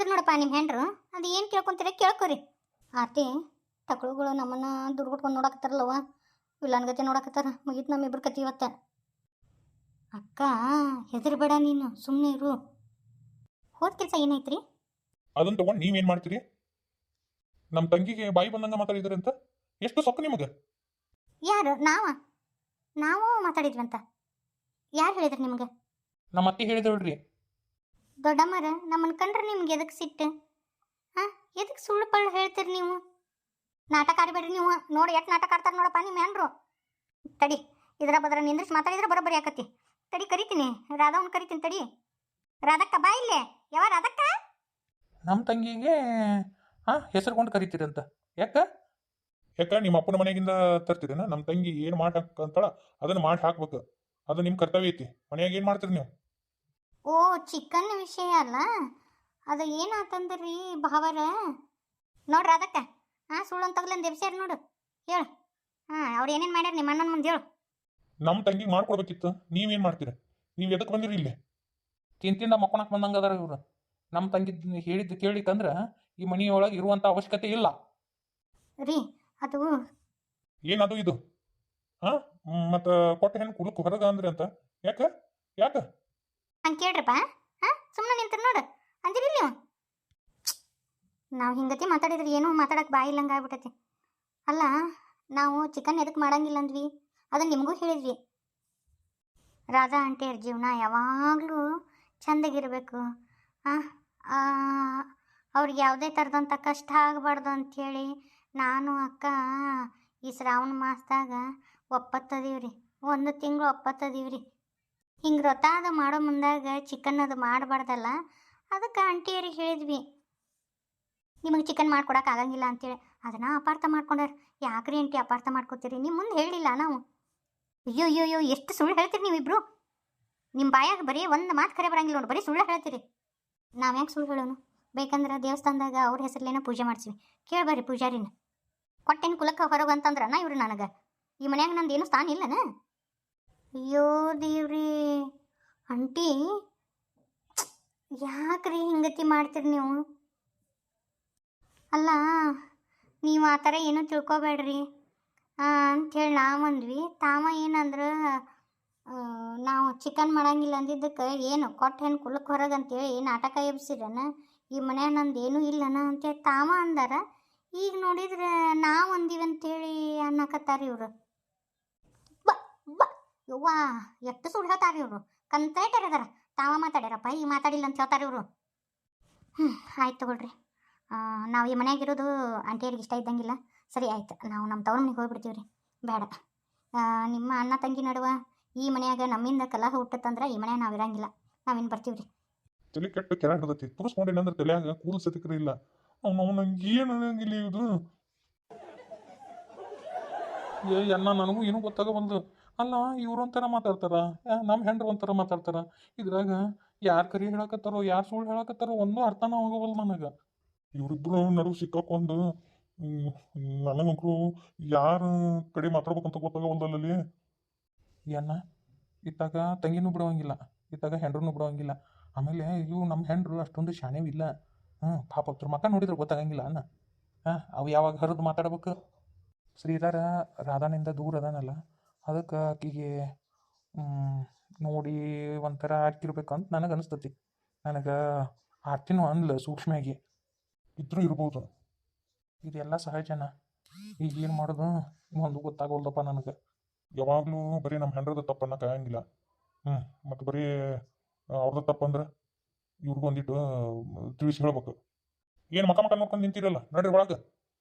ಬಂದ್ರೆ ನೋಡಪ್ಪ ನಿಮ್ಮ ಹೆಂಡ್ರು ಅದು ಏನು ಕೇಳ್ಕೊಂತೀರ ಕೇಳ್ಕೊರಿ. ಆರ್ತಿ ತಕೊಳುಗಳು ನಮ್ಮನ್ನ ದುರ್ಗುಟ್ಕೊಂಡು ನೋಡಕತ್ತಾರಲ್ಲವ, ವಿಲನ್ ಗತಿ ನೋಡಕತ್ತಾರ. ಮುಗೀತು ನಮ್ಮಿಬ್ರ ಕತಿ ಇವತ್ತ. ಅಕ್ಕ ಹೆದರ್ಬೇಡ, ನೀನು ಸುಮ್ಮನೆ ಇರು. ಹೋದ ಕೆಲಸ ಏನೈತ್ರಿ? ಅದನ್ನ ತಗೊಂಡು ನೀವೇನ್ ಮಾಡ್ತೀರಿ? ನಮ್ಮ ತಂಗಿಗೆ ಬಾಯಿ ಬಂದಂಗ ಮಾತಾಡಿದ್ರಿ ಅಂತ ಎಷ್ಟು ಸೊಕ್ಕ ನಿಮಗೆ? ಯಾರು? ನಾವು ಮಾತಾಡಿದ್ವಂತ ಯಾರು ಹೇಳಿದ್ರಿ ನಿಮ್ಗೆ? ನಮ್ಮ ಅತ್ತಿ ಹೇಳಿದಳ್ರಿ. ದೊಡ್ಡಮ್ಮರ ನಮ್ಮನ್ನ ಕಂಡ್ರೆ ನಿಮ್ಗೆ ಎದಕ್ಕೆ ಸಿಟ್ಟು? ಹಾಂ, ಎದಕ್ಕೆ ಸುಳ್ಳು ಪಳ್ಳು ಹೇಳ್ತೀರಿ ನೀವು? ನಾಟಕ ಆಡಬೇಡ್ರಿ ನೀವು. ನೋಡಿ ಎಷ್ಟು ನಾಟಕ ಆಡ್ತಾರೆ ನೋಡಪ್ಪ ನಿಮ್ಮ ಹೆಂಡ್ರು. ತಡಿ, ಇದರ ಬದ್ರ ನಿಂದ್ರಿಸಿ ಮಾತಾಡಿದ್ರೆ ಬರೋಬ್ಬರಿ ಆಕತಿ. ತಡಿ ಕರಿತೀನಿ, ರಾಧವನ್ನ ಕರಿತೀನಿ ತಡಿ. ರಾಧಕ್ಕ ಬಾ ಇಲ್ಲೇ. ಯಾವ ರಾಧಕ್ಕ? ನಮ್ಮ ತಂಗಿಗೆ ಹೆಸರುಕೊಂಡು ಕರಿತೀರಂತ. ಯಾಕ ನಿಮ್ಮ ಅಪ್ಪನ ಮನೆಗಿಂದ ತರ್ತೀರೇನ? ನಮ್ಮ ತಂಗಿ ಏನು ಮಾಡಿ ಹಾಕಂತಾಳ ಅದನ್ನ ಮಾಡಿ ಹಾಕ್ಬೇಕು. ಅದು ನಿಮ್ಮ ಕರ್ತವ್ಯ ಐತಿ. ಮನೆಯಾಗ ಏನು ಮಾಡ್ತೀರಿ ನೀವು? ಓ, ಚಿಕನ್ ವಿಷಯ ಅಲ್ಲ ಅದು. ಏನಾತಂದ್ರಿ ಭಾವರ? ನೋಡ್ರಿ ಅದಕ್ಕ ಸುಳ್ಳು ಅಂತ ತಗಲಂದು ಎಬ್ಸ್ಯಾರ ನೋಡು. ಹೇಳು. ಅವ್ರು ಏನೇನು ಮಾಡ್ಯಾರ ನಿಮ್ಮ ಅಣ್ಣನ ಮುಂದೆ ಹೇಳು. ನಮ್ಮ ತಂಗಿಗೆ ಮಾಡ್ಕೊಡ್ಬೇಕಿತ್ತು, ನೀವೇನು ಮಾಡ್ತೀರಿ? ನೀವು ಎದಕ್ಕೆ ಬಂದಿರಿ ಇಲ್ಲಿ? ತಿಂತಿಂದ ಮಕ್ಕೊಳಕ್ಕೆ ಬಂದಂಗೆ ಅದಾರ ಇವರು. ನಮ್ಮ ತಂಗಿ ಹೇಳಿದ್ದು ಕೇಳಿಕಂದ್ರೆ ಈ ಮನೆಯೊಳಗೆ ಇರುವಂಥ ಅವಶ್ಯಕತೆ ಇಲ್ಲ ರೀ. ಅದು ಏನದು ಇದು? ಮತ್ತು ಕೊಟ್ಟ ಹೆಣ್ಣು ಕುಲಕ್ಕೆ ಹೊರಗ ಅಂದ್ರಿ ಅಂತ. ಯಾಕೆ ಹಂಗೆ ಕೇಳ್ರಪ್ಪ. ಸುಮ್ಮನೆ ನಿಂತಿರ್ ನೋಡು. ಅಂದಿರಿ ನೀವು ನಾವು ಹಿಂಗತಿ ಮಾತಾಡಿದ್ರಿ ಏನೂ ಮಾತಾಡಕ್ಕೆ ಬಾಯಿ ಇಲ್ಲಂಗೆ ಆಗ್ಬಿಟ್ಟೈತಿ. ಅಲ್ಲ, ನಾವು ಚಿಕನ್ ಎದಕ್ಕೆ ಮಾಡಂಗಿಲ್ಲ ಅಂದ್ವಿ, ಅದನ್ನು ನಿಮಗೂ ಹೇಳಿದ್ವಿ. ರಾಧಾ ಆಂಟಿಯವ್ರ ಜೀವನ ಯಾವಾಗಲೂ ಚೆಂದಾಗಿರಬೇಕು, ಅವ್ರಿಗೆ ಯಾವುದೇ ಥರದಂಥ ಕಷ್ಟ ಆಗಬಾರ್ದು ಅಂಥೇಳಿ ನಾನು ಅಕ್ಕ ಈ ಶ್ರಾವಣ ಮಾಸದಾಗ ಒಪ್ಪತ್ತದೀವ್ರಿ. 1 ತಿಂಗಳು ಒಪ್ಪತ್ತದೀವ್ರಿ. ಹಿಂಗೆ ವ್ರತ ಅದು ಮಾಡೋ ಮುಂದಾಗ ಚಿಕನ್ ಅದು ಮಾಡಬಾರ್ದಲ್ಲ, ಅದಕ್ಕೆ ಆಂಟಿಯವ್ರಿಗೆ ಹೇಳಿದ್ವಿ ನಿಮಗೆ ಚಿಕನ್ ಮಾಡ್ಕೊಡಕ್ಕೆ ಆಗಂಗಿಲ್ಲ ಅಂತೇಳಿ. ಅದನ್ನು ಅಪಾರ್ಥ ಮಾಡ್ಕೊಂಡಾರ. ಯಾಕ್ರಿ ಆಂಟಿ ಅಪಾರ್ಥ ಮಾಡ್ಕೋತೀರಿ? ನಿಮ್ಮ ಮುಂದೆ ಹೇಳಿಲ್ಲ ನಾವು. ಅಯ್ಯೋ ಎಷ್ಟು ಸುಳ್ಳು ಹೇಳ್ತೀರಿ ನೀವಿಬ್ರು. ನಿಮ್ಮ ಬಾಯಾಗ ಬರೀ ಒಂದು ಮಾತು ಕರೆ ಬರಂಗಿಲ್ಲ ನೋಡಿ, ಬರೀ ಸುಳ್ಳು ಹೇಳ್ತೀರಿ. ನಾವು ಯಾಕೆ ಸುಳ್ಳು ಹೇಳೋನು? ಬೇಕಂದ್ರೆ ದೇವಸ್ಥಾನದಾಗ ಅವ್ರ ಹೆಸರಲ್ಲೇನೋ ಪೂಜೆ ಮಾಡಿಸ್ವಿ. ಕೇಳ್ಬರ್ರಿ ಪೂಜಾರಿನ. ಕೊಟ್ಟೇನು ಕುಲಕ್ಕೆ ಹೊರಗೆ ಅಂತಂದ್ರನ ಇವ್ರು ನನಗೆ. ಈ ಮನ್ಯಾಗ ನಂದು ಏನು ಸ್ಥಾನ ಇಲ್ಲನ? ಅಯ್ಯೋ ದೇವ್ರಿ ಆಂಟಿ, ಯಾಕ್ರಿ ಹಿಂಗತಿ ಮಾಡ್ತೀರಿ ನೀವು? ಅಲ್ಲ, ನೀವು ಆ ಥರ ಏನೂ ತಿಳ್ಕೊಬೇಡ್ರಿ ಅಂಥೇಳಿ ನಾವಂದ್ವಿ. ತಾವ ಏನಂದ್ರೆ ನಾವು ಚಿಕನ್ ಮಾಡಂಗಿಲ್ಲ ಅಂದಿದ್ದಕ್ಕೆ ಏನು ಕೊಟ್ಟ ಹೆಣ್ಣು ಕುಲಕ್ಕೆ ಹೊರಗೆ ಅಂತೇಳಿ ನಾಟಕ ಎಬ್ಸಿರನ, ಈ ಮನ್ಯಾಗ ನಂದು ಏನೂ ಇಲ್ಲನ ಅಂತೇಳಿ ತಾವ ಅಂದಾರ. ಈಗ ನೋಡಿದ್ರೆ ನಾವು ಅಂದೀವಿ ಅಂತೇಳಿ ಅನ್ನಕತ್ತಾರ ಇವರು. ಯವ್ವಾ, ಎಷ್ಟು ಸುಳ್ಳು ಹೇಳ್ತಾರೆ ಇವರು. ಕಂತೇಟರ್ ಅದಾರ. ತಾವ ಮಾತಾಡ್ಯಾರಪ್ಪ, ಈಗ ಮಾತಾಡಿಲ್ಲ ಅಂತ ಹೇಳ್ತಾರೆ ಇವರು. ಆಯ್ತು ತಗೊಳ್ರಿ. ನಾವು ಈ ಮನ್ಯಾಗಿರೋದು ಆಂಟಿಯರಿಗೆ ಇಷ್ಟ ಇದ್ದಂಗಿಲ್ಲ. ಸರಿ ಆಯ್ತು, ನಾವು ನಮ್ಮ ತವ್ರ ಮನೆಗೆ ಹೋಗ್ಬಿಡ್ತೀವಿ ರೀ. ಬೇಡ, ನಿಮ್ಮ ಅಣ್ಣ ತಂಗಿ ನಡುವೆ ಈ ಮನ್ಯಾಗ ನಮ್ಮಿಂದ ಕಲಹ ಹುಟ್ಟತ್ತಂದ್ರೆ ಈ ಮನ್ಯಾಗ ನಾವು ಇರಂಗಿಲ್ಲ. ನಾವಿನ್ನು ಬರ್ತೀವಿ ರೀ. ತಲೆ ಕೆಟ್ಟು ಕೆಳ ಹಿಡ್ದೈತಿ. ತೋರಿಸ್ಕೊಂಡೇನಂದ್ರೆ ತಲೆಯಾಗ ಕೂಲ್ ಸತಿಕ್ರಿ ಇಲ್ಲ. ಅವನು ಏನು ಅನ್ನಂಗಿಲ್ಲ ಇದು. ಅಣ್ಣ ನನಗೂ ಏನೂ ಗೊತ್ತಾಗಬಲ್ದು. ಅಲ್ಲ, ಇವ್ರು ಒಂಥರ ಮಾತಾಡ್ತಾರ, ನಮ್ಮ ಹೆಂಡ್ರು ಒಂಥರ ಮಾತಾಡ್ತಾರ. ಇದ್ರಾಗ ಯಾರು ಕರಿ ಹೇಳಕತ್ತಾರೋ ಯಾರು ಸುಳ್ಳು ಹೇಳಕತ್ತಾರೋ ಒಂದೂ ಅರ್ಥನ ಹೋಗವಲ್ದು ನನಗೆ. ಇವರಿಬ್ರು ನಡುವೆ ಸಿಕ್ಕಾಕೊಂಡು ನನಗಂಕರು ಯಾರ ಕಡೆ ಮಾತಾಡ್ಬೇಕಂತ ಗೊತ್ತಾಗವಲ್ದಲ್ಲಿ. ಅಣ್ಣ ಇತ್ತಾಗ ತಂಗಿನೂ ಬಿಡುವಂಗಿಲ್ಲ, ಇತ್ತಾಗ ಹೆಂಡ್ರೂ ಬಿಡುವಂಗಿಲ್ಲ. ಆಮೇಲೆ ಇವು ನಮ್ಮ ಹೆಂಡ್ರು ಅಷ್ಟೊಂದು ಶಾಣೆವಿಲ್ಲ. ಪಾಪ ಅವ್ರ ಮಕ್ಕ ನೋಡಿದ್ರೆ ಗೊತ್ತಾಗಂಗಿಲ್ಲ ಅಣ್ಣ. ಅವು ಯಾವಾಗ ಹರಿದು ಮಾತಾಡ್ಬೇಕು? ಶ್ರೀಧರ ರಾಧಾನಿಂದ ದೂರ ಅದಾನಲ್ಲ, ಅದಕ್ಕೆ ಆಕಿಗೆ ನೋಡಿ ಒಂಥರ ಆಗಿರ್ಬೇಕು ಅಂತ ನನಗೆ ಅನಿಸ್ತತಿ. ನನಗೆ ಆರ್ತಿನೂ ಅಂದ್ಲು ಸೂಕ್ಷ್ಮಾಗಿ. ಇದ್ರೂ ಇರ್ಬೋದು. ಇದೆಲ್ಲ ಸಹಜನ. ಈಗ ಏನು ಮಾಡೋದು ಒಂದು ಗೊತ್ತಾಗವಲ್ದಪ್ಪ ನನಗೆ. ಯಾವಾಗಲೂ ಬರೀ ನಮ್ಮ ಹೆಂಡ್ರದ ತಪ್ಪನ್ನ ಕಾಯಂಗಿಲ್ಲ. ಮತ್ತು ಬರೀ ಅವ್ರದ್ದು ತಪ್ಪಂದ್ರೆ ಇವ್ರಿಗೂ ಒಂದಿಟ್ಟು ತಿಳಿಸಿ ಹೇಳ್ಬೇಕು. ಏನು ಮಕ್ಕ ನೋಡ್ಕೊಂಡು ನಿಂತಿರಲ್ಲ, ನಡ್ರಿ ಒಳಗೆ.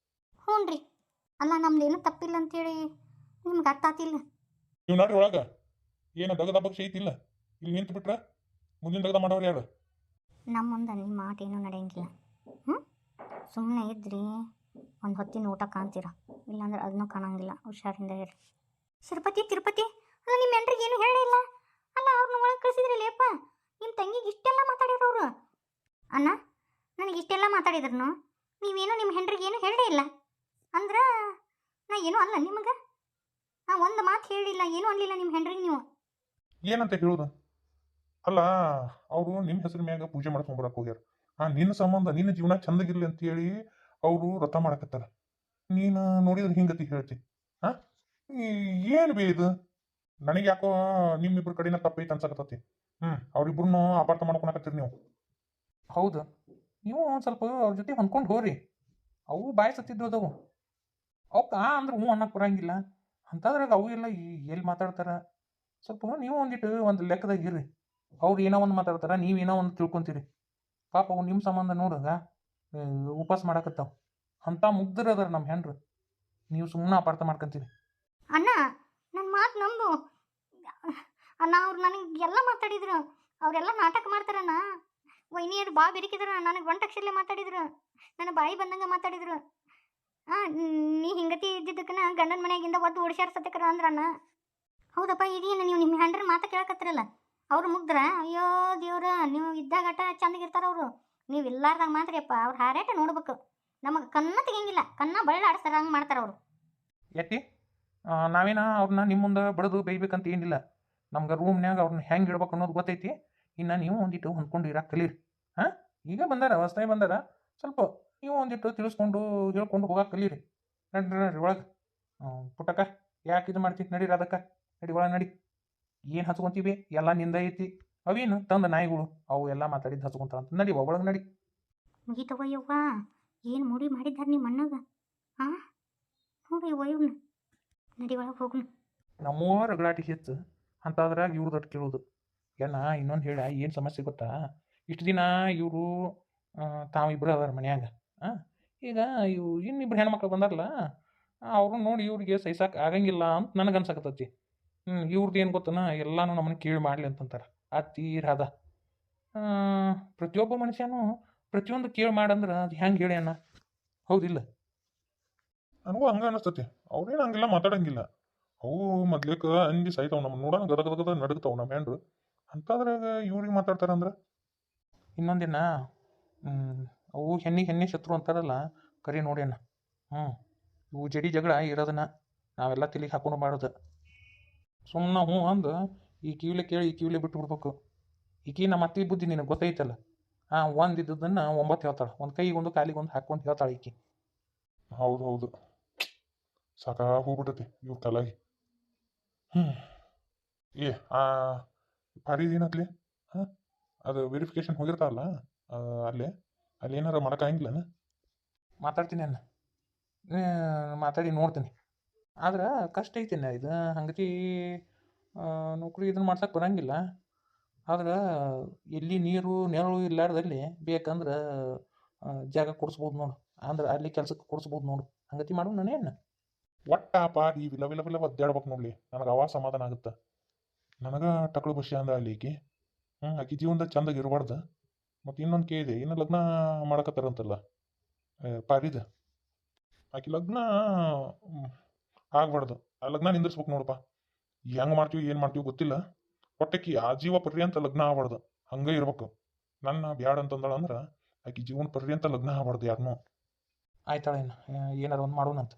ಹ್ಞೂ ರೀ. ಅಲ್ಲ, ನಮ್ದೇನು ತಪ್ಪಿಲ್ಲ ಅಂತೇಳಿ ನಿಮ್ಗೆ ಅರ್ಥ ಆತಿಲ್ಲ. ನೀವು ನಡ್ರಿ ಒಳಗೆ. ಏನು ದಗದ ಪಕ್ಷ ಐತಿಲ್ಲ, ಇಲ್ಲಿ ನಿಂತು ಬಿಟ್ರೆ ಮುಂದಿನ ದಗದ ಮಾಡೋರು ಯಾರು? ನಮ್ಮ ಮುಂದೆ ನಿಮ್ಮ ಮಾಟ ಏನೂ ನಡೆಯಂಗಿಲ್ಲ. ಸುಮ್ಮನೆ ಇದ್ರಿ ಒಂದು ಹೊತ್ತಿನ ಊಟ ಕಾಣ್ತೀರ, ಇಲ್ಲಾಂದ್ರೆ ಅದನ್ನೂ ಕಾಣಂಗಿಲ್ಲ. ಹುಷಾರಿಂದ ಇರಿ. ತಿರುಪತಿ ಅಲ್ಲ, ನಿಮ್ಮ ಹೆಂಡ್ರಿಗೆ ಏನು ಹೇಳಿಲ್ಲ. ಅಲ್ಲ, ಅವ್ರನ್ನ ಒಳಗೆ ಕಳಿಸಿದ್ರಲ್ಲ ಅಪ್ಪ. ನಿಮ್ಮ ತಂಗಿಗೆ ಇಷ್ಟೆಲ್ಲ ಮಾತಾಡಿದ್ರು ಅವರು. ಅಣ್ಣ, ನನಗೆ ಇಷ್ಟೆಲ್ಲ ಮಾತಾಡಿದ್ರು ನೀವೇನು ನಿಮ್ಮ ಹೆಂಡ್ರಿಗೆ ಏನು ಹೇಳೇ ಇಲ್ಲ ಅಂದ್ರೆ ನಾ ಏನೂ ಅಲ್ಲ ನಿಮಗೆ? ಒಂದು ಮಾತು ಹೇಳಿಲ್ಲ, ಏನೂ ಅನ್ಲಿಲ್ಲ ನಿಮ್ಮ ಹೆಂಡ್ರಿಗೆ ನೀವು? ಏನಂತ ಹೇಳೋದು? ಅಲ್ಲ, ಅವರು ನಿಮ್ಮ ಹೆಸರು ಮ್ಯಾಗ ಪೂಜೆ ಮಾಡ್ಕೊಂಬರಕ್ಕೆ ಹೋಗ್ಯಾರ. ನಿನ್ನ ಸಂಬಂಧ ನಿನ್ನ ಜೀವನ ಚಂದಗಿರ್ಲಿ ಅಂತೇಳಿ ಅವರು ವ್ರತ ಮಾಡಕತ್ತಾರ. ನೀನು ನೋಡಿದ್ರೆ ಹಿಂಗತಿ ಹೇಳ್ತಿ. ಹಾ, ಏನು ಬೇ ಇದು? ನನಗೆ ಯಾಕೋ ನಿಮ್ಮಿಬ್ರ ಕಡೆನ ತಪ್ಪೈತೆ ಅನ್ಸಕತ್ತತಿ. ಅವ್ರಿಬ್ರು ಅಪಾರ್ಥ ಮಾಡ್ಕೊಳಕತ್ತೀರಿ ನೀವು. ಹೌದು, ನೀವು ಒಂದು ಸ್ವಲ್ಪ ಅವ್ರ ಜೊತೆ ಹೊಂದ್ಕೊಂಡು ಹೋಗ್ರಿ. ಅವು ಬಾಯಿ ಸತ್ತಿದ್ದು ಅದಾವು. ಅವಕ್ಕ ಅಂದ್ರೆ ಹ್ಞೂ ಅನ್ನಕ್ಕೆ ಬರಂಗಿಲ್ಲ. ಅಂಥದ್ರಾಗ ಅವು ಎಲ್ಲ ಎಲ್ಲಿ ಮಾತಾಡ್ತಾರ? ಸ್ವಲ್ಪ ನೀವು ಒಂದು ಲೆಕ್ಕದಾಗ ಇರ್ರಿ. ಅವ್ರು ಏನೋ ಒಂದು ಮಾತಾಡ್ತಾರ, ನೀವೇನೋ ಒಂದು ತಿಳ್ಕೊಂತೀರಿ. ಪಾಪ ಅವು ನಿಮ್ಮ ಸಂಬಂಧ ನೋಡಾಗ ಉಪವಾಸ ಮಾಡಕತ್ತಾವ. ಅಂಥ ಮುಗ್ಧರ ಅದಾರ ನಮ್ಮ ಹೆಣ್ರು. ನೀವು ಸುಮ್ಮನೆ ಅಪಾರ್ಥ ಮಾಡ್ಕೊಂತೀರಿ. ಅಣ್ಣ ನನ್ನ ಮಾತು ನಂಬು. ಅಣ್ಣ ಅವ್ರು ನನಗೆ ಎಲ್ಲ ಮಾತಾಡಿದ್ರು. ಅವರೆಲ್ಲ ನಾಟಕ ಮಾಡ್ತಾರಣ್ಣ. ವೈನಿಯರು ಬಾ ಬೆರಿಕಿದ್ರು, ನನಗೆ ಒಂಟಕ್ಷರಲ್ಲೇ ಮಾತಾಡಿದ್ರು, ನನ್ನ ಬಾಯಿ ಬಂದಂಗೆ ಮಾತಾಡಿದ್ರು. ನೀ ಹಿಂಗತಿ ಇದ್ದಿದ್ದಕ್ಕನ ಗಂಡನ ಮನೆಯಾಗಿಂದ ಒದ್ದು ಓಡಿಸ್ಯಾರ ಸತ್ಯಕರ ಅಂದ್ರಣ್ಣ. ಹೌದಪ್ಪ, ಇದೇನು ನೀವು ನಿಮ್ಮ ಹೆಂಡ್ರ ಮಾತು ಕೇಳಕತ್ತಿರಲ್ಲ? ಅವ್ರು ಮುಗ್ದ್ರ? ಅಯ್ಯೋ ದೇವ್ರ, ನೀವು ಇದ್ದಾಗಟ ಚಂದಗಿರ್ತಾರ ಅವರು. ನೀವು ಇಲ್ಲಾರ್ದಾಗ ಮಾತ್ರಪ್ಪ ಅವ್ರು ಹಾರೇಟ ನೋಡ್ಬೇಕು. ನಮಗೆ ಕನ್ನ ತೆಗಿಯಂಗಿಲ್ಲ, ಕನ್ನ ಬಳ್ಳ ಆಡಿಸ್ತಾರ, ಹಂಗೆ ಮಾಡ್ತಾರೆ ಅವರು. ಯಾಕೆ ನಾವೇನ ಅವ್ರನ್ನ ನಿಮ್ಮ ಮುಂದೆ ಬಡದು ಬೇಯ್ಬೇಕಂತ ಏನಿಲ್ಲ. ನಮ್ಗೆ ರೂಮ್ನ್ಯಾಗ ಅವ್ರನ್ನ ಹೆಂಗೆ ಇಡ್ಬೇಕು ಅನ್ನೋದು ಗೊತ್ತೈತಿ. ಇನ್ನು ನೀವು ಒಂದಿಟ್ಟು ಹೊಂದ್ಕೊಂಡು ಇರಕ್ಕೆ ಕಲೀರಿ. ಈಗ ಬಂದಾರ, ಹೊಸ್ತಾಗಿ ಬಂದಾರ. ಸ್ವಲ್ಪ ನೀವು ಒಂದಿಟ್ಟು ತಿಳಿಸ್ಕೊಂಡು ಹೇಳ್ಕೊಂಡು ಹೋಗಕ್ಕೆ ಕಲೀರಿ. ನಡ್ರಿ ಒಳಗೆ. ಪುಟ್ಟಕ್ಕ, ಯಾಕೆ ಇದು ಮಾಡ್ತಿ? ನಡೀರಿ ಅದಕ್ಕೆ. ನಡಿ ಒಳಗೆ ನಡಿ. ಏನು ಹಚ್ಕೊಂತೀವಿ? ಎಲ್ಲ ನಿಂದ ಐತಿ. ಅವೇನು ತಂದ ನಾಯಿಗಳು ಅವು ಎಲ್ಲ ಮಾತಾಡಿದ್ದು ಹಚ್ಕೊಂತಾರಂತ. ನಡಿ ಒಳಗೆ ನಡಿ. ಮುಗೀತವ ಯವ್ವ, ಏನು ಮುಡಿ ಮಾಡಿದ್ದಾರೆ ನಿಮ್ಮ ಅಣ್ಣಗ? ನೋಡಿ ಇವ್ನ, ನಡಿ ಒಳಗೆ ಹೋಗುನು. ನಮ್ಮವ ರಗಡಾಟಿ ಹೆಚ್ಚು ಅಂತಾದ್ರಾಗ ಇವ್ರು ದೊಡ್ಡ ಕೇಳೋದು. ಇನ್ನೊಂದು ಹೇಳ, ಏನು ಸಮಸ್ಯೆ ಗೊತ್ತಾ? ಇಷ್ಟು ದಿನ ಇವರು ತಾವಿಬ್ಬರು ಅದಾರ ಮನ್ಯಾಗ. ಈಗ ಇನ್ನಿಬ್ರು ಹೆಣ್ಮಕ್ಳು ಬಂದಾರಲ್ಲ, ಅವರು ನೋಡಿ ಇವ್ರಿಗೆ ಸಹಿಸಕ್ಕೆ ಆಗಂಗಿಲ್ಲ ಅಂತ ನನಗನ್ಸಕತ್ತೈತಿ. ಇವ್ರದ್ದು ಏನು ಗೊತ್ತನ, ಎಲ್ಲಾನು ನಮ್ಮನ್ನು ಕೇಳಿ ಮಾಡಲಿ ಅಂತಂತಾರೆ. ತೀರದ ಪ್ರತಿಯೊಬ್ಬ ಮನುಷ್ಯನೂ ಪ್ರತಿಯೊಂದು ಕೇಳಿ ಮಾಡಂದ್ರೆ ಅದು ಹೆಂಗೆ ಹೇಳಿ ಅಣ್ಣ? ಹೌದಿಲ್ಲ? ನನಗೂ ಹಂಗೆ ಅನಿಸ್ತತಿ. ಅವ್ರೇನು ಹಂಗೆಲ್ಲ ಮಾತಾಡಂಗಿಲ್ಲ. ಅವು ಮೊದ್ಲೇಕ ಅಂದಿ ಸಾಯ್ತಾವ, ನಮ್ಮ ನೋಡೋಣ ಗದಗದ ನಡುಗ್ತಾವ ನಮ್ಮ ಹೆಂಡ್ರು. ಅಂತಾದ್ರಾಗ ಇವ್ರಿಗೆ ಮಾತಾಡ್ತಾರಂದ್ರೆ ಇನ್ನೊಂದಿನ ಅವು ಹೆಣ್ಣೆ ಶತ್ರು ಅಂತಾರಲ್ಲ, ಕರಿ ನೋಡ್ಯಾನ. ಇವು ಜಡಿ ಜಗಳ ಇರೋದನ್ನ ನಾವೆಲ್ಲ ತಲೆಗೆ ಹಾಕೊಂಡು ಮಾಡೋದು. ಸುಮ್ಮನೆ ಹ್ಞೂ ಅಂದು ಈ ಕಿವಿಲೆ ಕೇಳಿ ಈ ಕಿವಿಲೆ ಬಿಟ್ಟು ಬಿಡ್ಬೇಕು. ಈಕಿ ನಮ್ಮ ಅತ್ತಿ ಬುದ್ಧಿ ನಿನಗೆ ಗೊತ್ತೈತಲ್ಲ. ಒಂದಿದ್ದನ್ನು 9 ಹೇಳ್ತಾಳೆ. ಒಂದು ಕೈಗೊಂದು ಕಾಲಿಗೊಂದು ಹಾಕ್ಕೊಂಡು ಹೇಳ್ತಾಳೆ ಈಕಿ. ಹೌದು, ಸಾಕಾ ಹೋಗ್ಬಿಟ್ಟತಿ ಇವ್ರ ತಲೆಗೆ. ಪಾರಿದೇನತ್ಲಿ? ಅದು ವೆರಿಫಿಕೇಶನ್ ಹೋಗಿರ್ತಾರಲ್ಲ, ಅಲ್ಲಿ ಏನಾರ ಮಾಡೋಕ್ಕಾಗಿಲ್ಲನ? ಮಾತಾಡ್ತೀನಿ ಅನ್ನ, ಮಾತಾಡಿ ನೋಡ್ತೀನಿ. ಆದ್ರೆ ಕಷ್ಟ ಐತಿನ ಇದು. ಹಂಗತಿ ನೌಕರಿ ಇದನ್ನು ಮಾಡ್ಸಕ್ಕೆ ಬರಂಗಿಲ್ಲ. ಆದ್ರೆ ಎಲ್ಲಿ ನೀರು ನೆರಳು ಇಲ್ಲಾರ್ದಲ್ಲಿ ಬೇಕಂದ್ರೆ ಜಾಗ ಕೊಡಿಸ್ಬೋದು ನೋಡು. ಅಂದ್ರೆ ಅಲ್ಲಿ ಕೆಲ್ಸಕ್ಕೆ ಕೊಡಿಸ್ಬೋದು ನೋಡು. ಹಂಗತಿ ಮಾಡು ನಾನೇನು ಒಟ್ಟಾಪ ಈ ವಿಲ ಒದ್ದಾಡ್ಬೇಕು ನೋಡ್ಲಿ. ನನಗೆ ಅವಾಗ ಸಮಾಧಾನ ಆಗುತ್ತೆ. ನನಗೆ ಟಕ್ಳು ಬಸ್ಸಿ ಅಂದ ಅಲ್ಲಿ ಈಕಿ. ಆಕಿ ಜೀವನದಾಗ ಚಂದಾಗಿ ಇರಬಾರ್ದು. ಮತ್ತು ಇನ್ನೊಂದು ಕೇಳಿದೆ, ಇನ್ನು ಲಗ್ನ ಮಾಡಕತ್ತಾರಂತಲ್ಲ ಪಾರಿದ. ಆಕಿ ಲಗ್ನ ಆಗ್ಬಾರ್ದು. ಆ ಲಗ್ನ ನಿಂದಿರ್ಸ್ಬೇಕು ನೋಡಪ್ಪ. ಹೆಂಗೆ ಮಾಡ್ತೀವಿ ಏನು ಮಾಡ್ತೀವಿ ಗೊತ್ತಿಲ್ಲ. ಒಟ್ಟಕ್ಕಿ ಆ ಜೀವ ಪರ್ಯಂತ ಲಗ್ನ ಆಗ್ಬಾರ್ದು. ಹಂಗೆ ಇರ್ಬೇಕು. ನನ್ನ ಬ್ಯಾಡ ಅಂತಂದಳ ಅಂದ್ರೆ ಆಕಿ ಜೀವನ ಪರ್ಯಂತ ಲಗ್ನ ಆಗ್ಬಾರ್ದು ಯಾರನ್ನೂ. ಆಯ್ತಾಳ, ಏನಾರು ಒಂದು ಮಾಡೋಣಂತ.